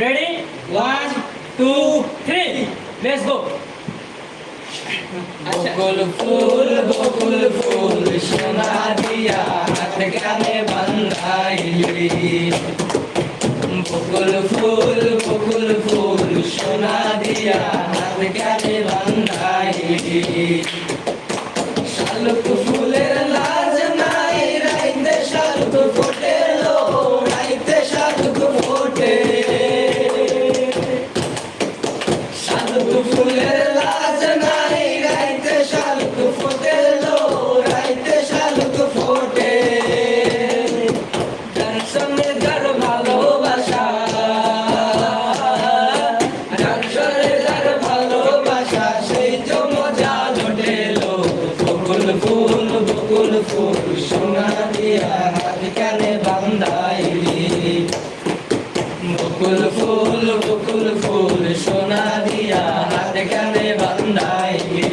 ready 1 2 3 let's go বকুল ফুল সোনা দিয়া হাত কানে বান্ধাইলি বকুল ফুল সোনা দিয়া হাত কানে বান্ধাইলি শালুক ফুলের লাজ নাই রাইতে শালুক ফোটে লো রাইতে শালুক ফোটে শালুক ফুলের লাজ নাই রাইতে শালুক ফোটে লো রাইতে শালুক ফোটে যার সঙ্গে যার ভালোবাসা যার সঙ্গে যার ভালোবাসা সেই তো মজা জটেলো বকুল ফুল সোনা দিয়া হাত কানে বান্ধাইলি বকুল ফুল সোনা দিয়া হাত কানে বান্ধাইলি